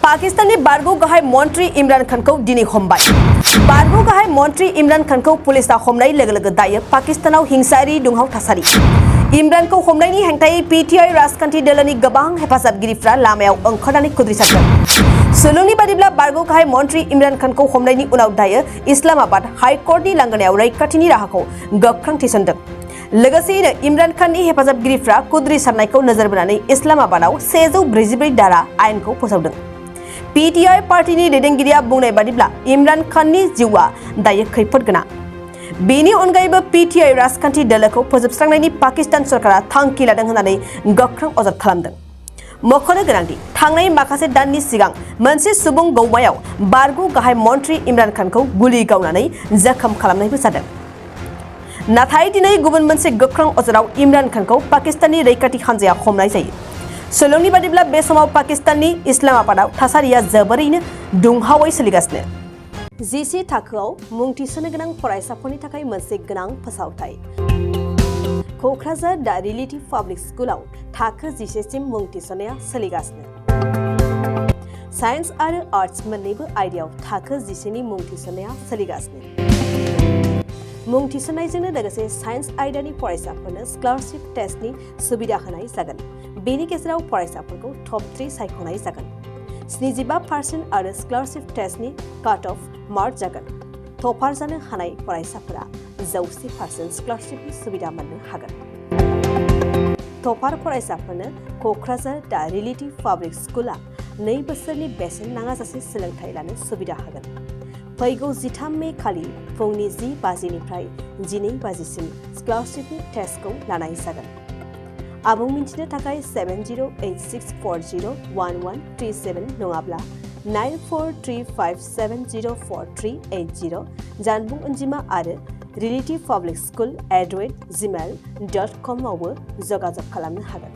पाकिस्ताननि बारगौ गाहाय मन्त्री इमरान खानखौ दिनै हमबाय। बारगौ गाहाय मन्त्री इमरान खानखौ पुलिसा हमनाय लोगो लोगो दायो पाकिस्तानाव हिंसायारि दुंहाव थासारि। इमरानखौ हमनायनि हेंथायै पिटिआइ राजखान्थि दोलोनि गोबां हेफाजाबगिरिफ्रा लामायाव ओंखारनानै खुद्रिसारदों। सुलुंनि बादिब्ला बारगौ गाहाय मन्त्री इमरान खानखौ हमनायनि उनाव दायो इस्लामाबाद हाइकर्टनि लांगोनायाव रैखाथिनि राहाखौ गोख्रों थिसनदों। लोगोसेयैनो इमरान खाननि हेफाजाबगिरिफ्रा खुद्रिसारनायखौ नोजोर बोनानै इस्लामाबादाव 144 धारा आयेनखौ फोसावदों। पिटिआइ पार्टीनि दैदेनगिरिया बुंनाय बादिब्ला इमरान खाननि जिउआ दायो खैफोद गोनां। बेनि अनगायैबो पिटिआइ राजखान्थि दोलोखौ फोजोबस्रांनायनि पाकिस्तान सरकारा थांखि लादों होननानै गोख्रों अजद खालामदों। मख'नो गोनांदि थांनाय माखासे दाननि सिगां मोनसे सुबुं गौमायाव बारगौ गाहाय मन्त्री इमरान खानखौ गुलि गावनानै जखम खालामनायबो जादों। नाथाय दिनै गुबुन मोनसे गोख्रों अजदआव इमरान खानखौ पाकिस्ताननि रैखाथि हान्जाया हमनाय जायो। सुलुंनि बादिब्ला बे समाव पाकिस्ताननि इस्लामाबादाव थासारिया जोबोरैनो दुंहावै सोलिगासिनो। जिसे थाखोआव मुं थिसननो गोनां फरायसाफोरनि थाखाय मोनसे गोनां फोसावथाय। क'क्राझार दा रिलेटिभ पाब्लिक स्कुलाव थाखो 10 सिम मुं थिसननाया सोलिगासिनो। साइन्स आरो आर्ट्स मोन्नैबो आयदायाव थाखो 10 नि मुं थिसननाया सोलिगासिनो। मुं थिसननायजोंनो लोगोसे साइन्स आयदानि फरायसाफोरनो स्कलारशिप टेस्टनि सुबिदा होनाय जागोन। बेनि गेजेराव फरायसाफोरखौ टप 3 सायख'नाय जागोन। 75% आरो स्कलारशिप टेस्टनि काट अफ मार्क जागोन। टपार जानो हानाय फरायसाफोरा 100% स्कलारशिपनि सुबिदा मोननो हागोन। टपार फरायसाफोरनो क'क्राझार दा रिलेटिभ पाब्लिक स्कुला 2 बोसोरनि बेसेन नाङाजासे सोलोंथाइ लानो सुबिदा होगोन। फैगौ 13 मे खालि फुंनि 10 बाजिनिफ्राय 12 बाजिसिम स्कलारशिपनि टेस्टखौ लानाय जागोन। आबुं मिन्थिनो थाखाय 7086401137 नङाब्ला 9435704380 जानबुं अनजिमा आरो relativepublicschool@gmail.com आवबो जगाजग खालामनो हागोन।